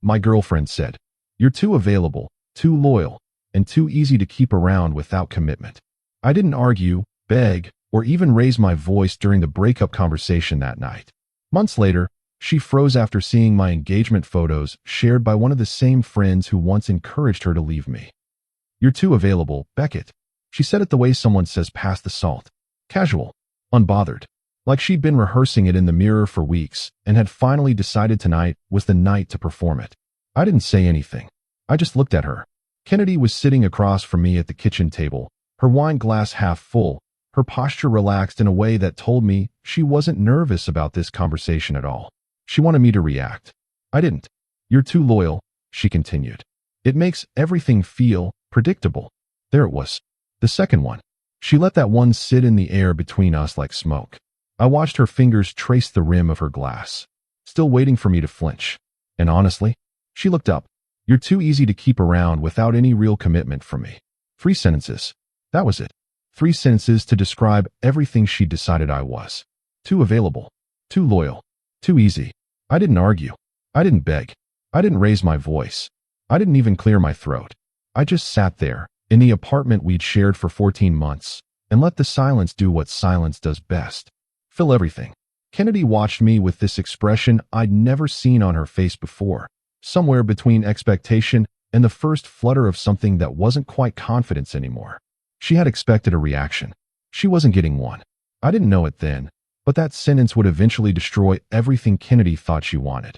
My girlfriend said, "You're too available, too loyal, and too easy to keep around without commitment." I didn't argue, beg, or even raise my voice during the breakup conversation that night. Months later, she froze after seeing my engagement photos shared by one of the same friends who once encouraged her to leave me. "You're too available, Beckett." She said it the way someone says "pass the salt." Casual, unbothered, like she'd been rehearsing it in the mirror for weeks and had finally decided tonight was the night to perform it. I didn't say anything. I just looked at her. Kennedy was sitting across from me at the kitchen table, her wine glass half full, her posture relaxed in a way that told me she wasn't nervous about this conversation at all. She wanted me to react. I didn't. "You're too loyal," she continued. "It makes everything feel predictable." There it was. The second one. She let that one sit in the air between us like smoke. I watched her fingers trace the rim of her glass, still waiting for me to flinch. And honestly, she looked up. "You're too easy to keep around without any real commitment from me." 3 sentences. That was it. 3 sentences to describe everything she'd decided I was. Too available. Too loyal. Too easy. I didn't argue. I didn't beg. I didn't raise my voice. I didn't even clear my throat. I just sat there, in the apartment we'd shared for 14 months, and let the silence do what silence does best. Fill everything. Kennedy watched me with this expression I'd never seen on her face before, somewhere between expectation and the first flutter of something that wasn't quite confidence anymore. She had expected a reaction. She wasn't getting one. I didn't know it then, but that sentence would eventually destroy everything Kennedy thought she wanted.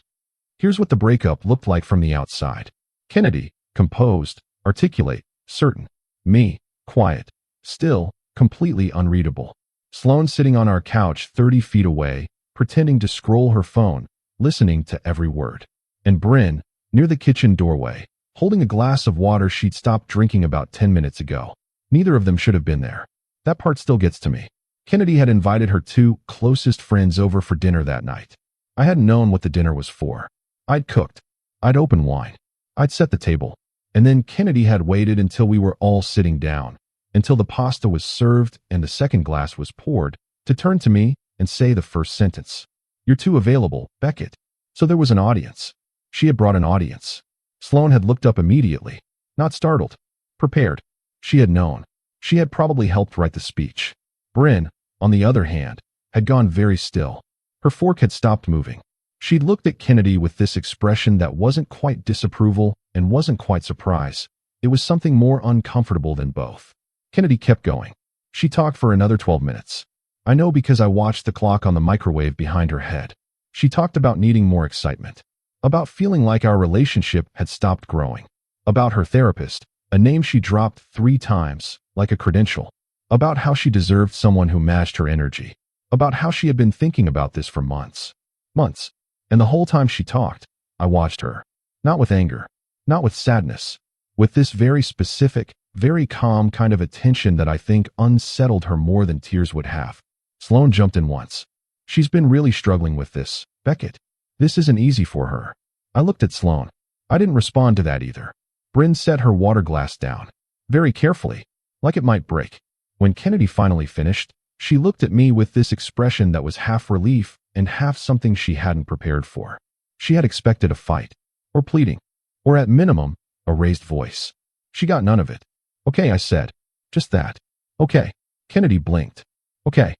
Here's what the breakup looked like from the outside. Kennedy, composed, articulate, certain. Me, quiet, still, completely unreadable. Sloane sitting on our couch 30 feet away, pretending to scroll her phone, listening to every word. And Bryn, near the kitchen doorway, holding a glass of water she'd stopped drinking about 10 minutes ago. Neither of them should have been there. That part still gets to me. Kennedy had invited her 2 closest friends over for dinner that night. I hadn't known what the dinner was for. I'd cooked. I'd opened wine. I'd set the table. And then Kennedy had waited until we were all sitting down, until the pasta was served and the second glass was poured, to turn to me and say the first sentence. "You're too available, Beckett." So there was an audience. She had brought an audience. Sloane had looked up immediately, not startled, prepared. She had known. She had probably helped write the speech. Bryn, on the other hand, had gone very still. Her fork had stopped moving. She'd looked at Kennedy with this expression that wasn't quite disapproval and wasn't quite surprise. It was something more uncomfortable than both. Kennedy kept going. She talked for another 12 minutes. I know because I watched the clock on the microwave behind her head. She talked about needing more excitement, about feeling like our relationship had stopped growing, about her therapist, a name she dropped 3 times, like a credential, about how she deserved someone who matched her energy, about how she had been thinking about this for months. Months. And the whole time she talked, I watched her. Not with anger, not with sadness, with this very specific, very calm kind of attention that I think unsettled her more than tears would have. Sloane jumped in once. "She's been really struggling with this, Beckett. This isn't easy for her." I looked at Sloane. I didn't respond to that either. Bryn set her water glass down, very carefully, like it might break. When Kennedy finally finished, she looked at me with this expression that was half relief and half something she hadn't prepared for. She had expected a fight, or pleading, or at minimum, a raised voice. She got none of it. "Okay," I said. "Just that." "Okay." Kennedy blinked. "Okay.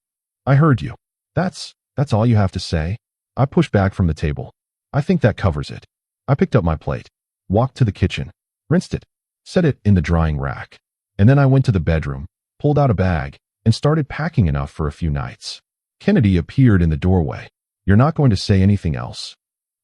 I heard you. That's all you have to say?" I pushed back from the table. "I think that covers it." I picked up my plate, walked to the kitchen, rinsed it, set it in the drying rack. And then I went to the bedroom, pulled out a bag, and started packing enough for a few nights. Kennedy appeared in the doorway. "You're not going to say anything else?"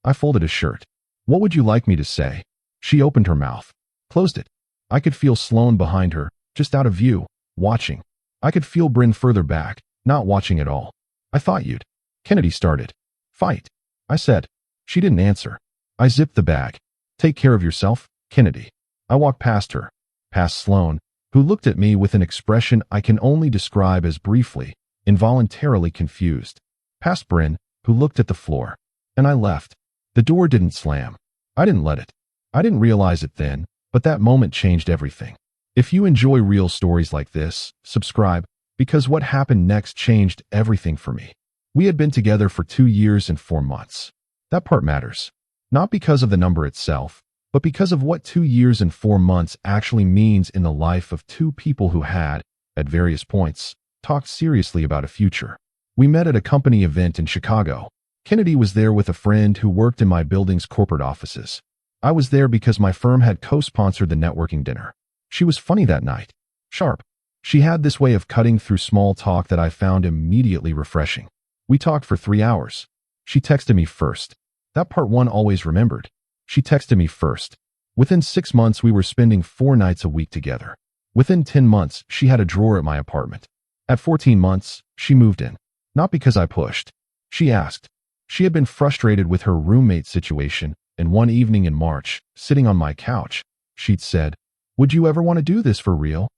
I folded a shirt. "What would you like me to say?" She opened her mouth, closed it. I could feel Sloane behind her, just out of view, watching. I could feel Bryn further back, not watching at all. "I thought you'd." Kennedy started. "Fight," I said. She didn't answer. I zipped the bag. "Take care of yourself, Kennedy." I walked past her, past Sloane, who looked at me with an expression I can only describe as briefly, involuntarily confused. Past Bryn, who looked at the floor. And I left. The door didn't slam. I didn't let it. I didn't realize it then, but that moment changed everything. If you enjoy real stories like this, subscribe, because what happened next changed everything for me. We had been together for 2 years and 4 months. That part matters. Not because of the number itself, but because of what 2 years and 4 months actually means in the life of two people who had, at various points, talked seriously about a future. We met at a company event in Chicago. Kennedy was there with a friend who worked in my building's corporate offices. I was there because my firm had co-sponsored the networking dinner. She was funny that night. Sharp. She had this way of cutting through small talk that I found immediately refreshing. We talked for 3 hours. She texted me first. That part one always remembered. She texted me first. Within 6 months, we were spending 4 nights a week together. Within 10 months, she had a drawer at my apartment. At 14 months, she moved in. Not because I pushed. She asked. She had been frustrated with her roommate situation, and one evening in March, sitting on my couch, she'd said, "Would you ever want to do this for real?"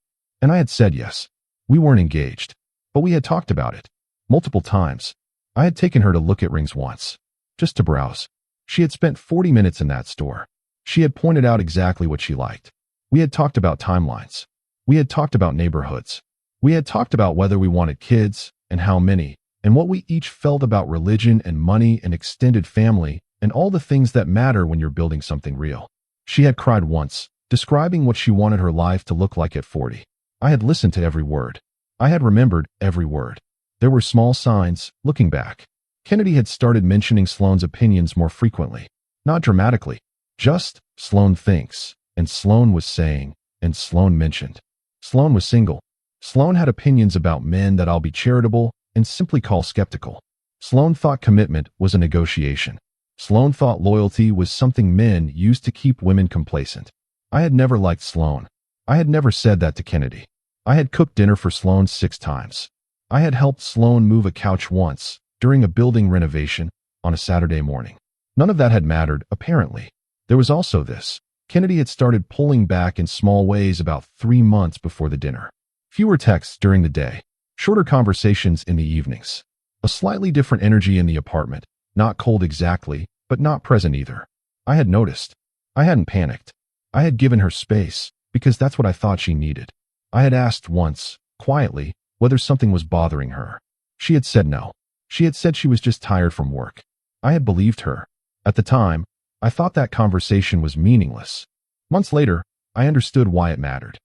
And I had said yes. We weren't engaged, but we had talked about it. Multiple times. I had taken her to look at rings once. Just to browse. She had spent 40 minutes in that store. She had pointed out exactly what she liked. We had talked about timelines. We had talked about neighborhoods. We had talked about whether we wanted kids, and how many, and what we each felt about religion and money and extended family, and all the things that matter when you're building something real. She had cried once, describing what she wanted her life to look like at 40. I had listened to every word. I had remembered every word. There were small signs, looking back. Kennedy had started mentioning Sloane's opinions more frequently. Not dramatically. Just, Sloane thinks, and Sloane was saying, and Sloane mentioned. Sloane was single. Sloane had opinions about men that I'll be charitable and simply call skeptical. Sloane thought commitment was a negotiation. Sloane thought loyalty was something men used to keep women complacent. I had never liked Sloane. I had never said that to Kennedy. I had cooked dinner for Sloane 6 times. I had helped Sloane move a couch once, during a building renovation, on a Saturday morning. None of that had mattered, apparently. There was also this. Kennedy had started pulling back in small ways about 3 months before the dinner. Fewer texts during the day. Shorter conversations in the evenings. A slightly different energy in the apartment. Not cold exactly, but not present either. I had noticed. I hadn't panicked. I had given her space, because that's what I thought she needed. I had asked once, quietly, whether something was bothering her. She had said no. She had said she was just tired from work. I had believed her. At the time, I thought that conversation was meaningless. Months later, I understood why it mattered.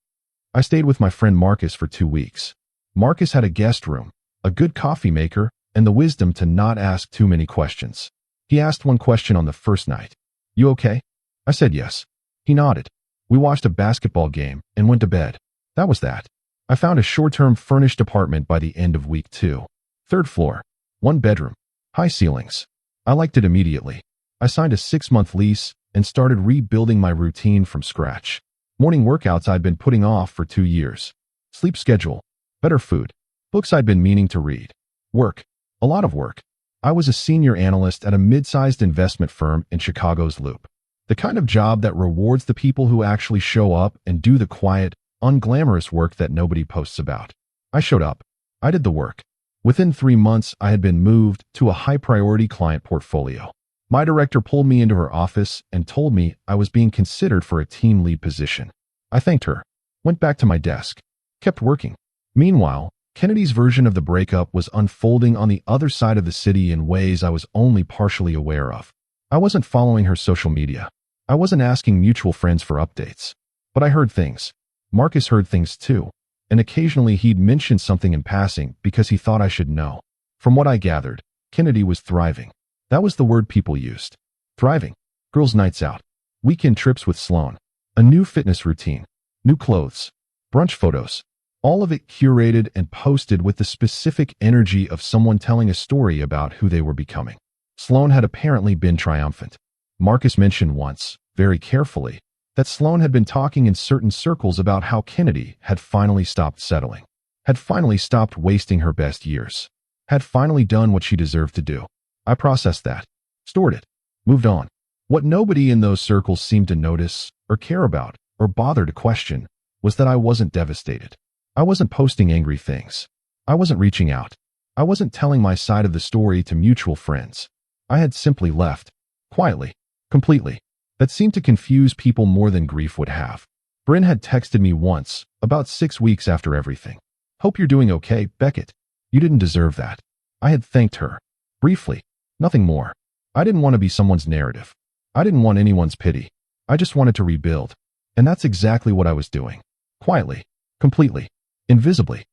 I stayed with my friend Marcus for 2 weeks. Marcus had a guest room, a good coffee maker, and the wisdom to not ask too many questions. He asked one question on the first night. "You okay?" I said yes. He nodded. We watched a basketball game and went to bed. That was that. I found a short-term furnished apartment by the end of week 2. 3rd floor. 1 bedroom. High ceilings. I liked it immediately. I signed a 6-month lease and started rebuilding my routine from scratch. Morning workouts I'd been putting off for 2 years. Sleep schedule. Better food. Books I'd been meaning to read. Work. A lot of work. I was a senior analyst at a mid-sized investment firm in Chicago's Loop. The kind of job that rewards the people who actually show up and do the quiet, unglamorous work that nobody posts about. I showed up. I did the work. Within 3 months, I had been moved to a high-priority client portfolio. My director pulled me into her office and told me I was being considered for a team lead position. I thanked her, went back to my desk, kept working. Meanwhile, Kennedy's version of the breakup was unfolding on the other side of the city in ways I was only partially aware of. I wasn't following her social media. I wasn't asking mutual friends for updates. But I heard things. Marcus heard things too. And occasionally he'd mention something in passing because he thought I should know. From what I gathered, Kennedy was thriving. That was the word people used. Thriving. Girls' nights out. Weekend trips with Sloane. A new fitness routine. New clothes. Brunch photos. All of it curated and posted with the specific energy of someone telling a story about who they were becoming. Sloane had apparently been triumphant. Marcus mentioned once, very carefully, that Sloane had been talking in certain circles about how Kennedy had finally stopped settling, had finally stopped wasting her best years, had finally done what she deserved to do. I processed that, stored it, moved on. What nobody in those circles seemed to notice, or care about, or bother to question, was that I wasn't devastated. I wasn't posting angry things. I wasn't reaching out. I wasn't telling my side of the story to mutual friends. I had simply left, quietly, completely. That seemed to confuse people more than grief would have. Bryn had texted me once, about 6 weeks after everything. "Hope you're doing okay, Beckett. You didn't deserve that." I had thanked her. Briefly. Nothing more. I didn't want to be someone's narrative. I didn't want anyone's pity. I just wanted to rebuild. And that's exactly what I was doing. Quietly. Completely. Invisibly.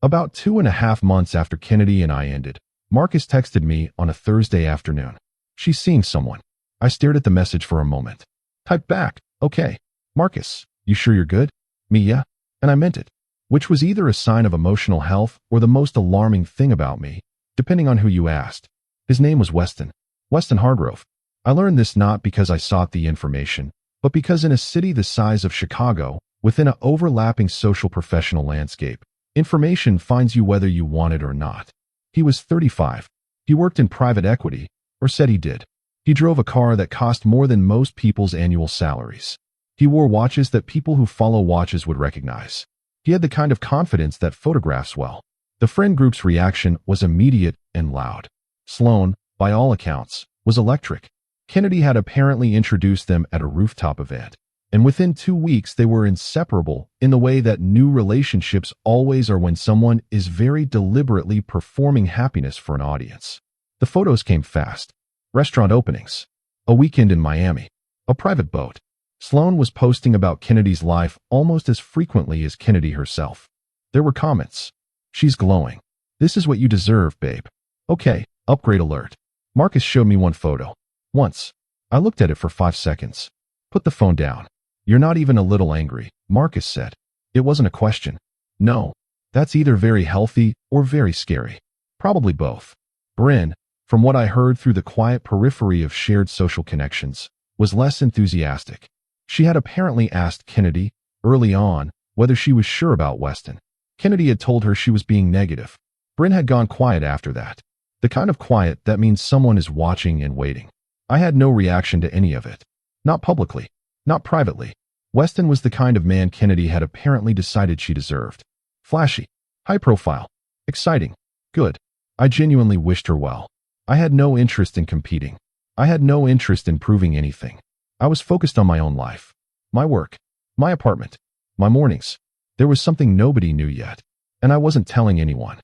About 2.5 months after Kennedy and I ended, Marcus texted me on a Thursday afternoon. She's seeing someone. I stared at the message for a moment. Typed back, okay. Marcus, you sure you're good? Me, yeah. And I meant it. Which was either a sign of emotional health or the most alarming thing about me, depending on who you asked. His name was Weston. Weston Hargrove. I learned this not because I sought the information, but because in a city the size of Chicago, within an overlapping social professional landscape, information finds you whether you want it or not. He was 35. He worked in private equity, or said he did. He drove a car that cost more than most people's annual salaries. He wore watches that people who follow watches would recognize. He had the kind of confidence that photographs well. The friend group's reaction was immediate and loud. Sloan, by all accounts, was electric. Kennedy had apparently introduced them at a rooftop event, and within 2 weeks they were inseparable in the way that new relationships always are when someone is very deliberately performing happiness for an audience. The photos came fast. Restaurant openings. A weekend in Miami. A private boat. Sloan was posting about Kennedy's life almost as frequently as Kennedy herself. There were comments. She's glowing. This is what you deserve, babe. Okay, upgrade alert. Marcus showed me one photo. Once. I looked at it for 5 seconds. Put the phone down. You're not even a little angry, Marcus said. It wasn't a question. No. That's either very healthy or very scary. Probably both. Bryn, from what I heard through the quiet periphery of shared social connections, was less enthusiastic. She had apparently asked Kennedy, early on, whether she was sure about Weston. Kennedy had told her she was being negative. Bryn had gone quiet after that. The kind of quiet that means someone is watching and waiting. I had no reaction to any of it. Not publicly. Not privately. Weston was the kind of man Kennedy had apparently decided she deserved. Flashy. High profile. Exciting. Good. I genuinely wished her well. I had no interest in competing. I had no interest in proving anything. I was focused on my own life. My work. My apartment. My mornings. There was something nobody knew yet, and I wasn't telling anyone.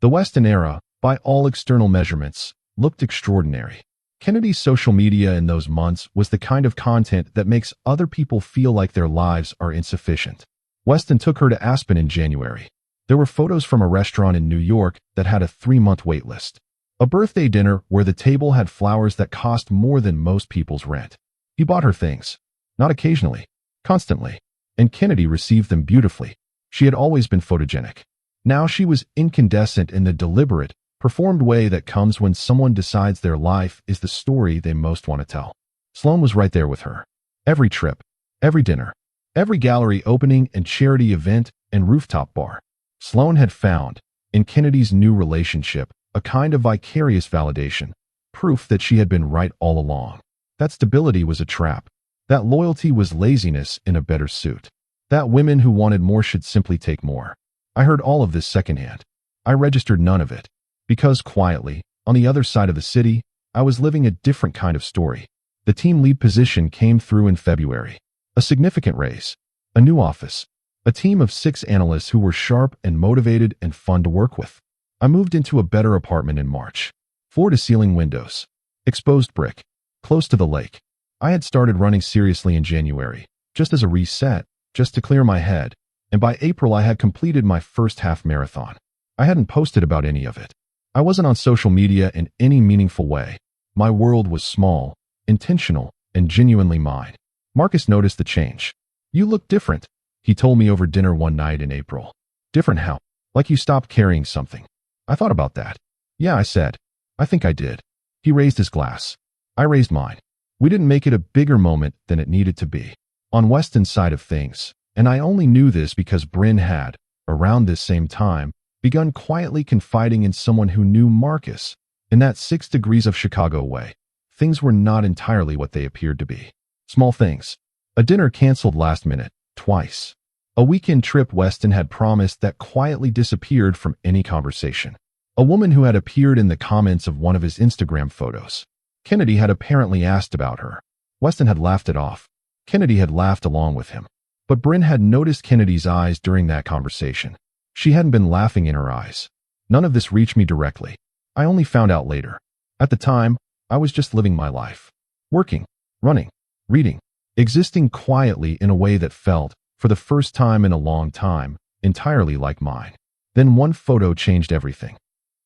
The Weston era, by all external measurements, looked extraordinary. Kennedy's social media in those months was the kind of content that makes other people feel like their lives are insufficient. Weston took her to Aspen in January. There were photos from a restaurant in New York that had a 3-month wait list. A birthday dinner where the table had flowers that cost more than most people's rent. He bought her things. Not occasionally. Constantly. And Kennedy received them beautifully. She had always been photogenic. Now she was incandescent in the deliberate, performed way that comes when someone decides their life is the story they most want to tell. Sloan was right there with her. Every trip, every dinner, every gallery opening and charity event and rooftop bar. Sloan had found, in Kennedy's new relationship, a kind of vicarious validation, proof that she had been right all along. That stability was a trap. That loyalty was laziness in a better suit. That women who wanted more should simply take more. I heard all of this secondhand. I registered none of it. Because quietly, on the other side of the city, I was living a different kind of story. The team lead position came through in February. A significant raise. A new office. A team of 6 analysts who were sharp and motivated and fun to work with. I moved into a better apartment in March. Floor-to-ceiling windows. Exposed brick. Close to the lake. I had started running seriously in January, just as a reset, just to clear my head, and by April I had completed my first half marathon. I hadn't posted about any of it. I wasn't on social media in any meaningful way. My world was small, intentional, and genuinely mine. Marcus noticed the change. You look different, he told me over dinner one night in April. Different how? Like you stopped carrying something. I thought about that. Yeah, I said. I think I did. He raised his glass. I raised mine. We didn't make it a bigger moment than it needed to be. On Weston's side of things, and I only knew this because Bryn had, around this same time, begun quietly confiding in someone who knew Marcus. In that 6 degrees of Chicago way, things were not entirely what they appeared to be. Small things. A dinner canceled last minute, twice. A weekend trip Weston had promised that quietly disappeared from any conversation. A woman who had appeared in the comments of one of his Instagram photos. Kennedy had apparently asked about her. Weston had laughed it off. Kennedy had laughed along with him. But Bryn had noticed Kennedy's eyes during that conversation. She hadn't been laughing in her eyes. None of this reached me directly. I only found out later. At the time, I was just living my life. Working. running, reading, existing quietly in a way that felt, for the first time in a long time, entirely like mine. Then one photo changed everything.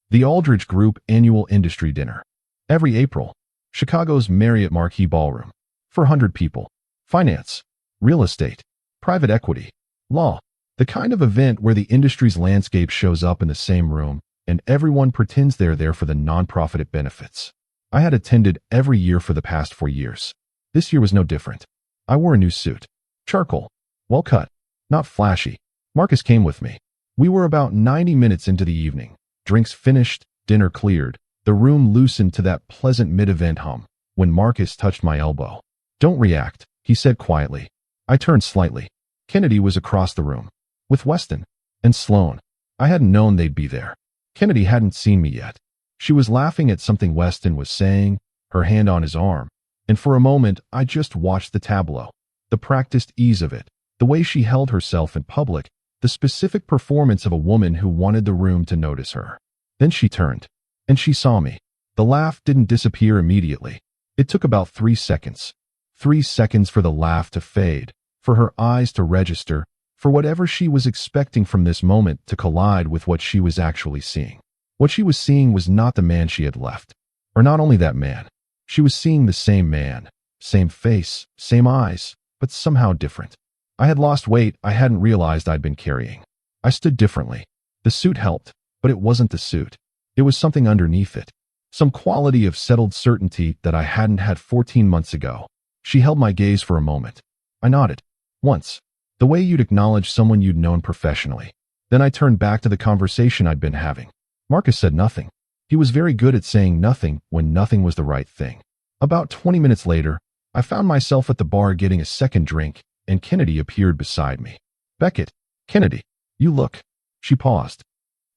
The Aldridge Group annual industry dinner. Every April, Chicago's Marriott Marquis Ballroom. 400 people. Finance, real estate, private equity, law. The kind of event where the industry's landscape shows up in the same room and everyone pretends they're there for the nonprofit it benefits. I had attended every year for the past 4 years. This year was no different. I wore a new suit. Charcoal. Well cut. Not flashy. Marcus came with me. We were about 90 minutes into the evening. Drinks finished, dinner cleared. The room loosened to that pleasant mid-event hum when Marcus touched my elbow. "Don't react," he said quietly. I turned slightly. Kennedy was across the room. With Weston. And Sloan. I hadn't known they'd be there. Kennedy hadn't seen me yet. She was laughing at something Weston was saying, her hand on his arm. And for a moment, I just watched the tableau. The practiced ease of it. The way she held herself in public. The specific performance of a woman who wanted the room to notice her. Then she turned. And she saw me. The laugh didn't disappear immediately. It took about 3 seconds. 3 seconds for the laugh to fade, for her eyes to register, for whatever she was expecting from this moment to collide with what she was actually seeing. What she was seeing was not the man she had left. Or not only that man. She was seeing the same man, same face, same eyes, but somehow different. I had lost weight I hadn't realized I'd been carrying. I stood differently. The suit helped, but it wasn't the suit. It was something underneath it. Some quality of settled certainty that I hadn't had 14 months ago. She held my gaze for a moment. I nodded. Once. The way you'd acknowledge someone you'd known professionally. Then I turned back to the conversation I'd been having. Marcus said nothing. He was very good at saying nothing when nothing was the right thing. About 20 minutes later, I found myself at the bar getting a second drink, and Kennedy appeared beside me. "Beckett, Kennedy, you look." She paused.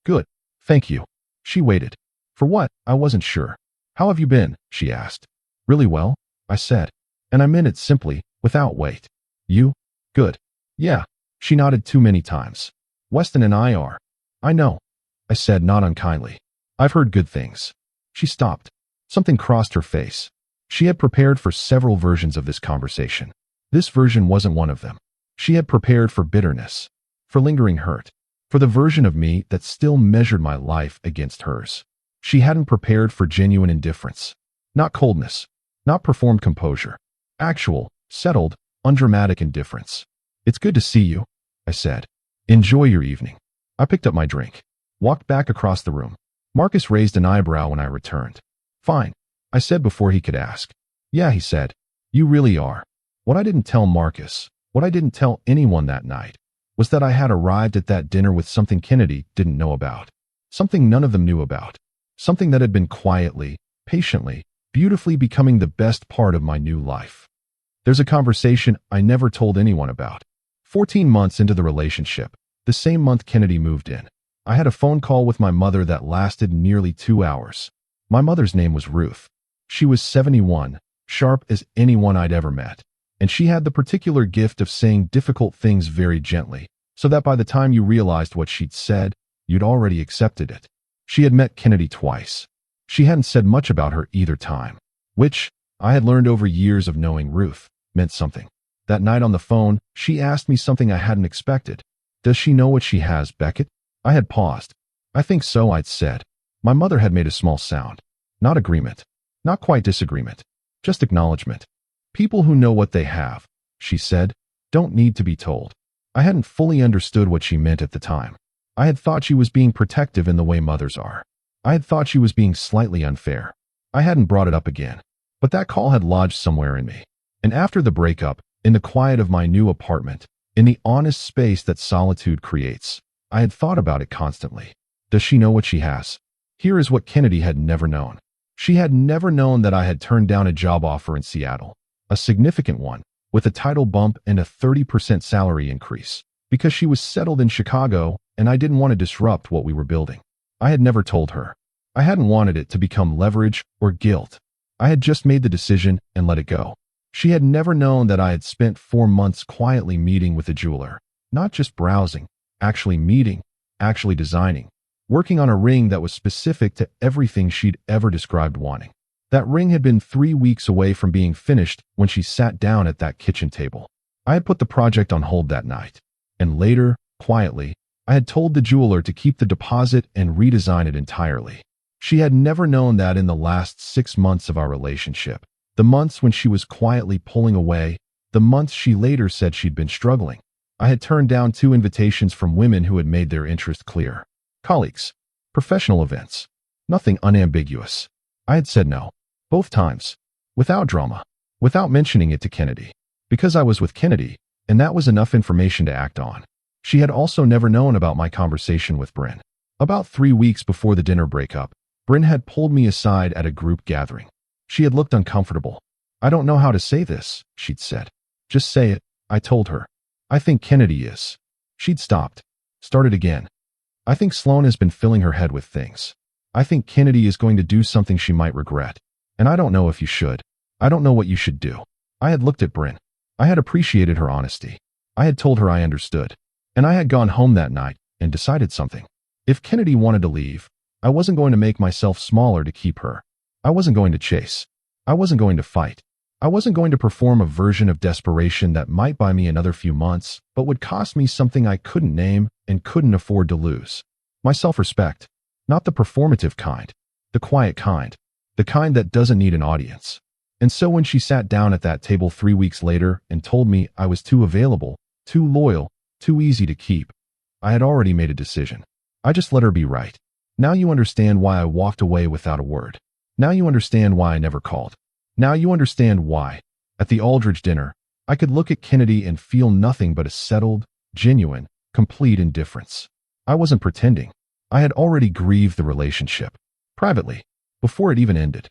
"Good, thank you." She waited. For what? I wasn't sure. "How have you been?" she asked. "Really well," I said. And I meant it simply, without weight. "You? Good." "Yeah." She nodded too many times. "Weston and I are." "I know," I said not unkindly. "I've heard good things." She stopped. Something crossed her face. She had prepared for several versions of this conversation. This version wasn't one of them. She had prepared for bitterness, for lingering hurt, for the version of me that still measured my life against hers. She hadn't prepared for genuine indifference. Not coldness, not performed composure. Actual, settled, undramatic indifference. "It's good to see you," I said. "Enjoy your evening." I picked up my drink, walked back across the room. Marcus raised an eyebrow when I returned. "Fine," I said before he could ask. "Yeah," he said. "You really are." What I didn't tell Marcus, what I didn't tell anyone that night, was that I had arrived at that dinner with something Kennedy didn't know about. Something none of them knew about. Something that had been quietly, patiently, beautifully becoming the best part of my new life. There's a conversation I never told anyone about. 14 months into the relationship, the same month Kennedy moved in, I had a phone call with my mother that lasted nearly 2 hours. My mother's name was Ruth. She was 71, sharp as anyone I'd ever met. And she had the particular gift of saying difficult things very gently, so that by the time you realized what she'd said, you'd already accepted it. She had met Kennedy twice. She hadn't said much about her either time, which, I had learned over years of knowing Ruth, meant something. That night on the phone, she asked me something I hadn't expected. "Does she know what she has, Beckett?" I had paused. "I think so," I'd said. My mother had made a small sound. Not agreement. Not quite disagreement. Just acknowledgement. "People who know what they have," she said, "don't need to be told." I hadn't fully understood what she meant at the time. I had thought she was being protective in the way mothers are. I had thought she was being slightly unfair. I hadn't brought it up again. But that call had lodged somewhere in me. And after the breakup, in the quiet of my new apartment, in the honest space that solitude creates, I had thought about it constantly. Does she know what she has? Here is what Kennedy had never known. She had never known that I had turned down a job offer in Seattle. A significant one, with a title bump and a 30% salary increase, because she was settled in Chicago and I didn't want to disrupt what we were building. I had never told her. I hadn't wanted it to become leverage or guilt. I had just made the decision and let it go. She had never known that I had spent 4 months quietly meeting with a jeweler, not just browsing, actually meeting, actually designing, working on a ring that was specific to everything she'd ever described wanting. That ring had been 3 weeks away from being finished when she sat down at that kitchen table. I had put the project on hold that night, and later, quietly, I had told the jeweler to keep the deposit and redesign it entirely. She had never known that in the last 6 months of our relationship, the months when she was quietly pulling away, the months she later said she'd been struggling, I had turned down 2 invitations from women who had made their interest clear. Colleagues, professional events, nothing unambiguous. I had said no, both times, without drama, without mentioning it to Kennedy, because I was with Kennedy, and that was enough information to act on. She had also never known about my conversation with Bryn. About 3 weeks before the dinner breakup, Bryn had pulled me aside at a group gathering. She had looked uncomfortable. "I don't know how to say this," she'd said. "Just say it," I told her. "I think Kennedy is." She'd stopped, started again. "I think Sloan has been filling her head with things. I think Kennedy is going to do something she might regret. And I don't know if you should. I don't know what you should do." I had looked at Bryn. I had appreciated her honesty. I had told her I understood. And I had gone home that night and decided something. If Kennedy wanted to leave, I wasn't going to make myself smaller to keep her. I wasn't going to chase. I wasn't going to fight. I wasn't going to perform a version of desperation that might buy me another few months, but would cost me something I couldn't name and couldn't afford to lose. My self-respect. Not the performative kind. The quiet kind. The kind that doesn't need an audience. And so when she sat down at that table 3 weeks later and told me I was too available, too loyal, too easy to keep, I had already made a decision. I just let her be right. Now you understand why I walked away without a word. Now you understand why I never called. Now you understand why, at the Aldridge dinner, I could look at Kennedy and feel nothing but a settled, genuine, complete indifference. I wasn't pretending. I had already grieved the relationship. Privately, before it even ended.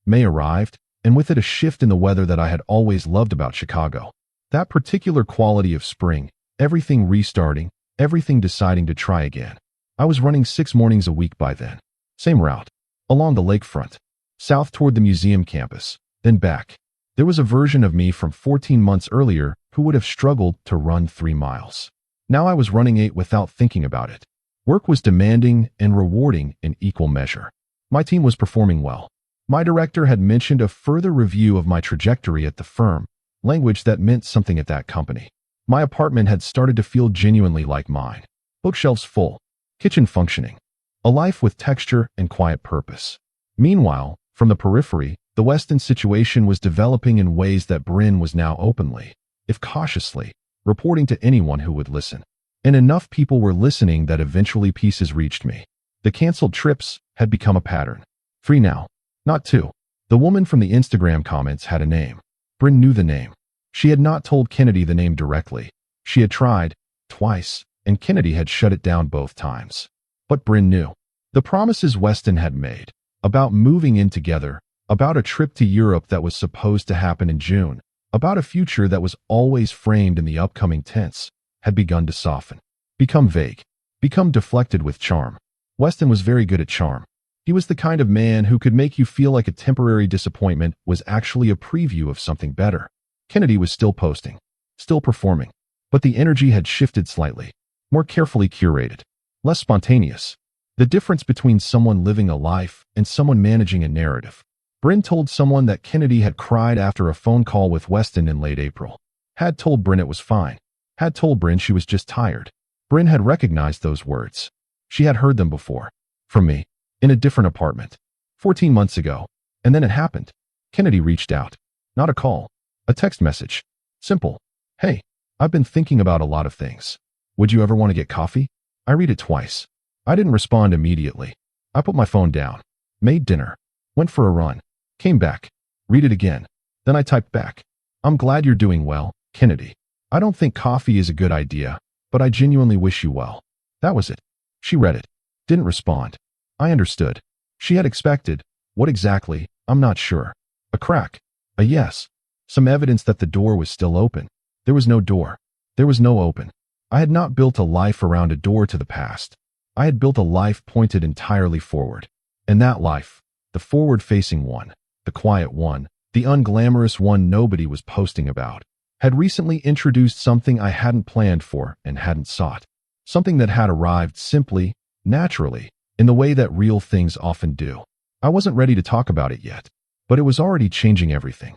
May arrived, and with it a shift in the weather that I had always loved about Chicago. That particular quality of spring, everything restarting, everything deciding to try again. I was running 6 mornings a week by then. Same route. Along the lakefront. South toward the museum campus. Then back. There was a version of me from 14 months earlier who would have struggled to run 3 miles. Now I was running 8 without thinking about it. Work was demanding and rewarding in equal measure. My team was performing well. My director had mentioned a further review of my trajectory at the firm, language that meant something at that company. My apartment had started to feel genuinely like mine. Bookshelves full. Kitchen functioning. A life with texture and quiet purpose. Meanwhile, from the periphery, the Weston situation was developing in ways that Bryn was now openly, if cautiously, reporting to anyone who would listen. And enough people were listening that eventually pieces reached me. The canceled trips had become a pattern. 3 now, not 2. The woman from the Instagram comments had a name. Bryn knew the name. She had not told Kennedy the name directly. She had tried, twice, and Kennedy had shut it down both times. But Bryn knew. The promises Weston had made, about moving in together, about a trip to Europe that was supposed to happen in June, about a future that was always framed in the upcoming tense, had begun to soften, become vague, become deflected with charm. Weston was very good at charm. He was the kind of man who could make you feel like a temporary disappointment was actually a preview of something better. Kennedy was still posting, still performing, but the energy had shifted slightly, more carefully curated, less spontaneous. The difference between someone living a life and someone managing a narrative. Bryn told someone that Kennedy had cried after a phone call with Weston in late April. Had told Bryn it was fine. Had told Bryn she was just tired. Bryn had recognized those words. She had heard them before. From me. In a different apartment. 14 months ago. And then it happened. Kennedy reached out. Not a call. A text message. Simple. "Hey, I've been thinking about a lot of things. Would you ever want to get coffee?" I read it twice. I didn't respond immediately. I put my phone down. Made dinner. Went for a run. Came back. Read it again. Then I typed back. "I'm glad you're doing well, Kennedy. I don't think coffee is a good idea, but I genuinely wish you well." That was it. She read it. Didn't respond. I understood. She had expected. What exactly, I'm not sure. A crack. A yes. Some evidence that the door was still open. There was no door. There was no open. I had not built a life around a door to the past. I had built a life pointed entirely forward. And that life, the forward-facing one, the quiet one, the unglamorous one nobody was posting about, had recently introduced something I hadn't planned for and hadn't sought. Something that had arrived simply, naturally, in the way that real things often do. I wasn't ready to talk about it yet, but it was already changing everything.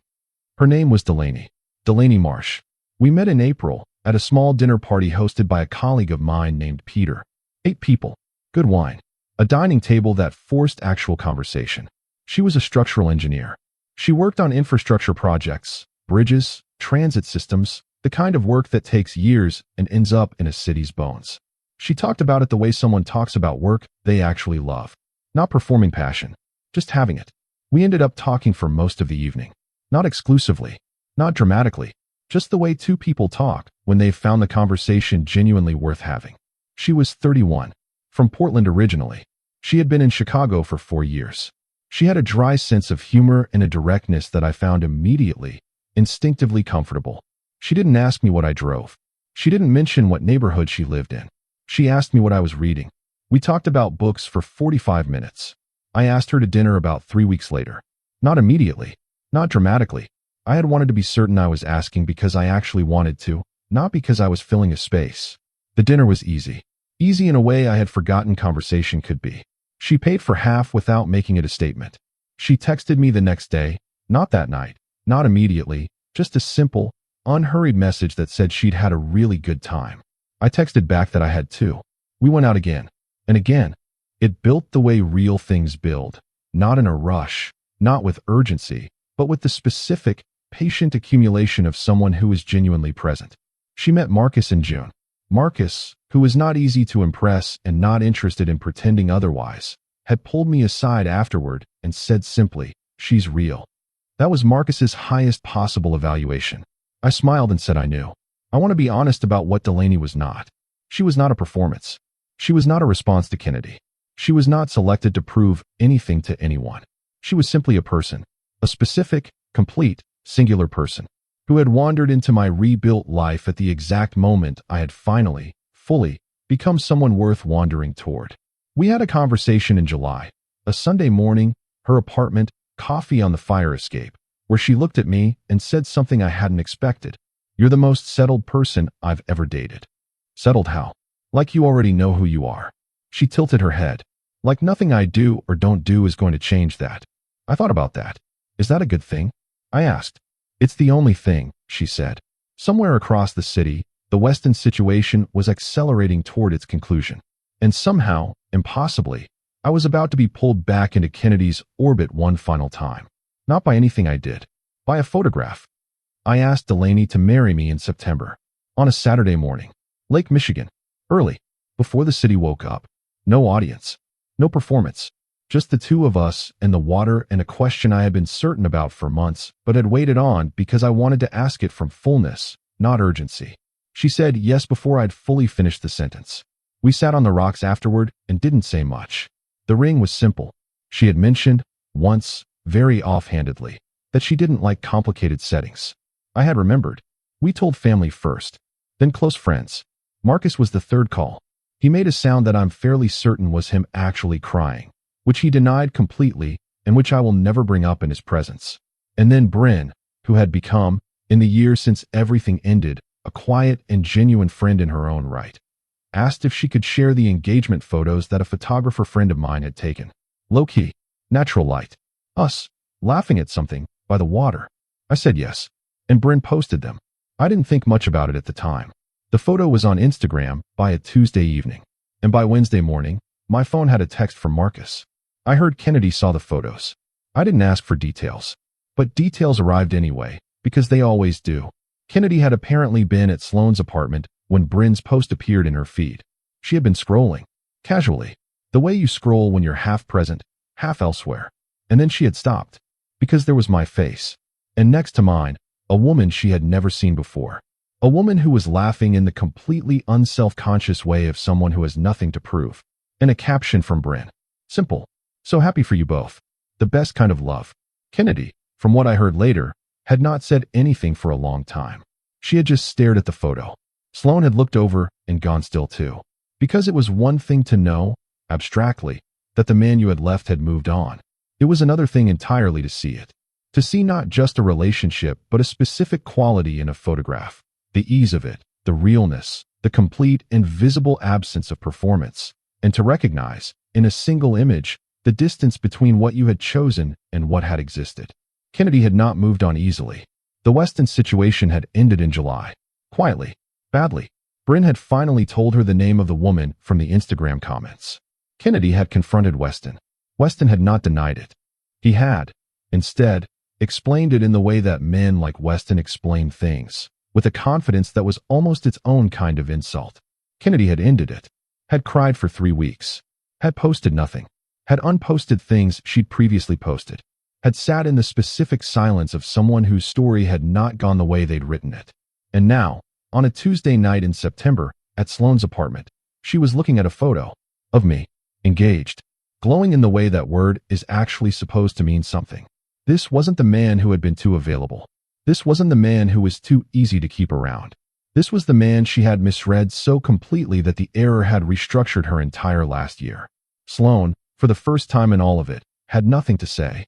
Her name was Delaney Marsh. We met in April at a small dinner party hosted by a colleague of mine named Peter. 8 people, good wine, a dining table that forced actual conversation. She was a structural engineer. She worked on infrastructure projects, bridges, transit systems, the kind of work that takes years and ends up in a city's bones. She talked about it the way someone talks about work they actually love. Not performing passion, just having it. We ended up talking for most of the evening. Not exclusively, not dramatically, just the way 2 people talk when they've found the conversation genuinely worth having. She was 31, from Portland originally. She had been in Chicago for 4 years. She had a dry sense of humor and a directness that I found immediately, instinctively comfortable. She didn't ask me what I drove. She didn't mention what neighborhood she lived in. She asked me what I was reading. We talked about books for 45 minutes. I asked her to dinner about 3 weeks later. Not immediately, not dramatically. I had wanted to be certain I was asking because I actually wanted to, not because I was filling a space. The dinner was easy. Easy in a way I had forgotten conversation could be. She paid for half without making it a statement. She texted me the next day, not that night, not immediately, just a simple, unhurried message that said she'd had a really good time. I texted back that I had too. We went out again. And again. It built the way real things build. Not in a rush, not with urgency, but with the specific, patient accumulation of someone who is genuinely present. She met Marcus in June. Marcus, who was not easy to impress and not interested in pretending otherwise, had pulled me aside afterward and said simply, "She's real." That was Marcus's highest possible evaluation. I smiled and said I knew. I want to be honest about what Delaney was not. She was not a performance. She was not a response to Kennedy. She was not selected to prove anything to anyone. She was simply a person, a specific, complete, singular person, who had wandered into my rebuilt life at the exact moment I had finally, fully, become someone worth wandering toward. We had a conversation in July, a Sunday morning, her apartment, coffee on the fire escape, where she looked at me and said something I hadn't expected. "You're the most settled person I've ever dated." Settled how? Like you already know who you are. She tilted her head. Like nothing I do or don't do is going to change that. I thought about that. Is that a good thing? I asked. It's the only thing, she said. Somewhere across the city, the Weston situation was accelerating toward its conclusion. And somehow, impossibly, I was about to be pulled back into Kennedy's orbit one final time. Not by anything I did. By a photograph. I asked Delaney to marry me in September. On a Saturday morning. Lake Michigan. Early. Before the city woke up. No audience. No performance. Just the 2 of us and the water and a question I had been certain about for months, but had waited on because I wanted to ask it from fullness, not urgency. She said yes before I'd fully finished the sentence. We sat on the rocks afterward and didn't say much. The ring was simple. She had mentioned, once, very offhandedly, that she didn't like complicated settings. I had remembered. We told family first, then close friends. Marcus was the 3rd call. He made a sound that I'm fairly certain was him actually crying, which he denied completely and which I will never bring up in his presence. And then Bryn, who had become, in the years since everything ended, a quiet and genuine friend in her own right, asked if she could share the engagement photos that a photographer friend of mine had taken. Low-key, natural light. Us, laughing at something, by the water. I said yes, and Bryn posted them. I didn't think much about it at the time. The photo was on Instagram by a Tuesday evening, and by Wednesday morning, my phone had a text from Marcus. I heard Kennedy saw the photos. I didn't ask for details, but details arrived anyway, because they always do. Kennedy had apparently been at Sloane's apartment when Bryn's post appeared in her feed. She had been scrolling, casually, the way you scroll when you're half present, half elsewhere. And then she had stopped, because there was my face, and next to mine, a woman she had never seen before. A woman who was laughing in the completely unself-conscious way of someone who has nothing to prove. And a caption from Bryn. Simple. "So happy for you both. The best kind of love." Kennedy, from what I heard later, had not said anything for a long time. She had just stared at the photo. Sloane had looked over and gone still too. Because it was one thing to know, abstractly, that the man you had left had moved on. It was another thing entirely to see it. To see not just a relationship, but a specific quality in a photograph. The ease of it, the realness, the complete and visible absence of performance, and to recognize, in a single image, the distance between what you had chosen and what had existed. Kennedy had not moved on easily. The Weston situation had ended in July. Quietly. Badly. Bryn had finally told her the name of the woman from the Instagram comments. Kennedy had confronted Weston. Weston had not denied it. He had, instead, explained it in the way that men like Weston explain things, with a confidence that was almost its own kind of insult. Kennedy had ended it. Had cried for 3 weeks. Had posted nothing. Had unposted things she'd previously posted. Had sat in the specific silence of someone whose story had not gone the way they'd written it. And now, on a Tuesday night in September, at Sloane's apartment, she was looking at a photo of me, engaged, glowing in the way that word is actually supposed to mean something. This wasn't the man who had been too available. This wasn't the man who was too easy to keep around. This was the man she had misread so completely that the error had restructured her entire last year. Sloane, for the first time in all of it, had nothing to say.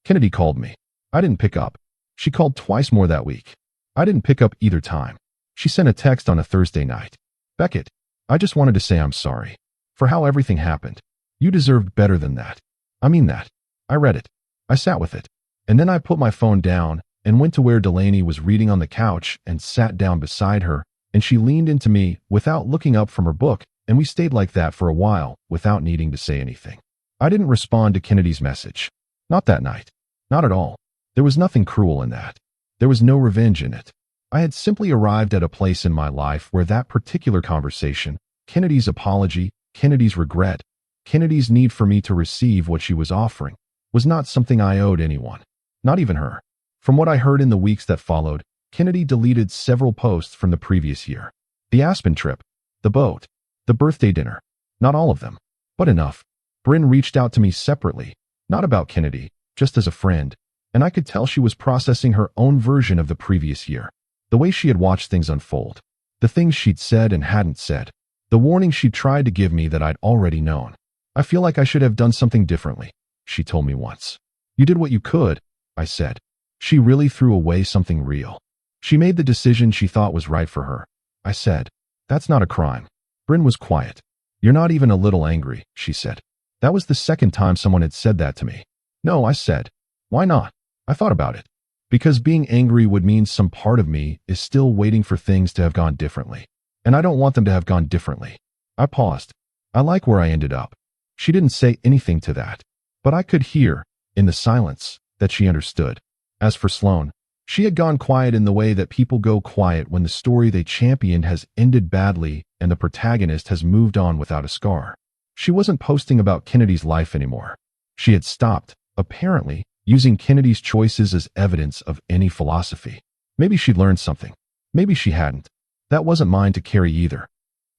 Kennedy called me. I didn't pick up. She called twice more that week. I didn't pick up either time. She sent a text on a Thursday night. Beckett, I just wanted to say I'm sorry for how everything happened. You deserved better than that. I mean that. I read it. I sat with it. And then I put my phone down and went to where Delaney was reading on the couch and sat down beside her, and she leaned into me without looking up from her book, and we stayed like that for a while without needing to say anything. I didn't respond to Kennedy's message. Not that night. Not at all. There was nothing cruel in that. There was no revenge in it. I had simply arrived at a place in my life where that particular conversation, Kennedy's apology, Kennedy's regret, Kennedy's need for me to receive what she was offering, was not something I owed anyone. Not even her. From what I heard in the weeks that followed, Kennedy deleted several posts from the previous year. The Aspen trip, the boat, the birthday dinner. Not all of them, but enough. Bryn reached out to me separately, not about Kennedy, just as a friend, and I could tell she was processing her own version of the previous year. The way she had watched things unfold. The things she'd said and hadn't said. The warning she'd tried to give me that I'd already known. I feel like I should have done something differently, she told me once. You did what you could, I said. She really threw away something real. She made the decision she thought was right for her. I said, that's not a crime. Bryn was quiet. You're not even a little angry, she said. That was the second time someone had said that to me. No, I said. Why not? I thought about it. Because being angry would mean some part of me is still waiting for things to have gone differently. And I don't want them to have gone differently. I paused. I like where I ended up. She didn't say anything to that. But I could hear, in the silence, that she understood. As for Sloane, she had gone quiet in the way that people go quiet when the story they championed has ended badly and the protagonist has moved on without a scar. She wasn't posting about Kennedy's life anymore. She had stopped, apparently, using Kennedy's choices as evidence of any philosophy. Maybe she'd learned something. Maybe she hadn't. That wasn't mine to carry either.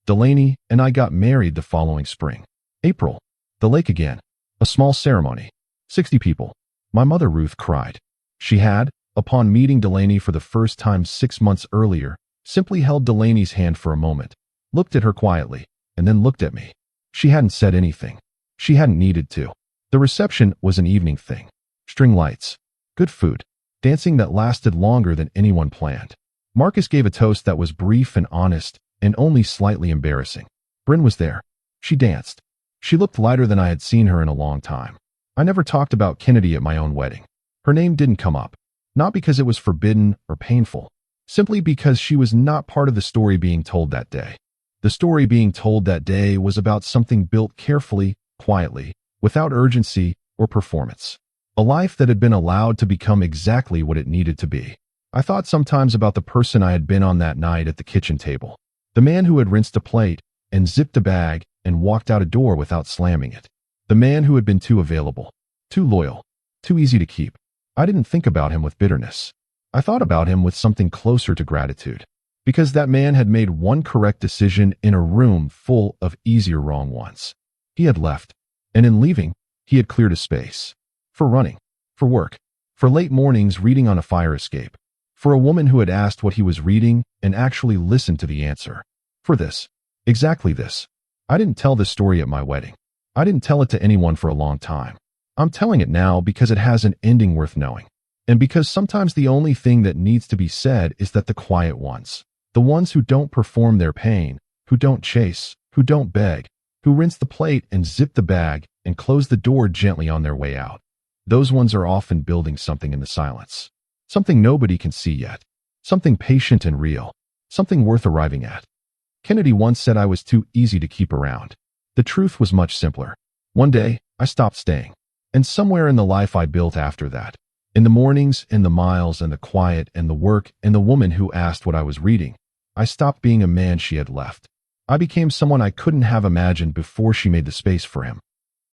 Delaney and I got married the following spring. April. The lake again. A small ceremony. 60 people. My mother Ruth cried. She had, upon meeting Delaney for the first time 6 months earlier, simply held Delaney's hand for a moment, looked at her quietly, and then looked at me. She hadn't said anything. She hadn't needed to. The reception was an evening thing. String lights. Good food. Dancing that lasted longer than anyone planned. Marcus gave a toast that was brief and honest, and only slightly embarrassing. Bryn was there. She danced. She looked lighter than I had seen her in a long time. I never talked about Kennedy at my own wedding. Her name didn't come up. Not because it was forbidden or painful. Simply because she was not part of the story being told that day. The story being told that day was about something built carefully, quietly, without urgency or performance. A life that had been allowed to become exactly what it needed to be. I thought sometimes about the person I had been on that night at the kitchen table. The man who had rinsed a plate and zipped a bag and walked out a door without slamming it. The man who had been too available, too loyal, too easy to keep. I didn't think about him with bitterness. I thought about him with something closer to gratitude. Because that man had made one correct decision in a room full of easier wrong ones. He had left. And in leaving, he had cleared a space. For running. For work. For late mornings reading on a fire escape. For a woman who had asked what he was reading and actually listened to the answer. For this. Exactly this. I didn't tell this story at my wedding. I didn't tell it to anyone for a long time. I'm telling it now because it has an ending worth knowing. And because sometimes the only thing that needs to be said is that the quiet ones, the ones who don't perform their pain, who don't chase, who don't beg, who rinse the plate and zip the bag and close the door gently on their way out, Those ones are often building something in the silence. Something nobody can see yet. Something patient and real. Something worth arriving at. Kennedy once said I was too easy to keep around. The truth was much simpler. One day, I stopped staying. And somewhere in the life I built after that, in the mornings, in the miles, and the quiet, and the work, and the woman who asked what I was reading, I stopped being a man she had left. I became someone I couldn't have imagined before she made the space for him.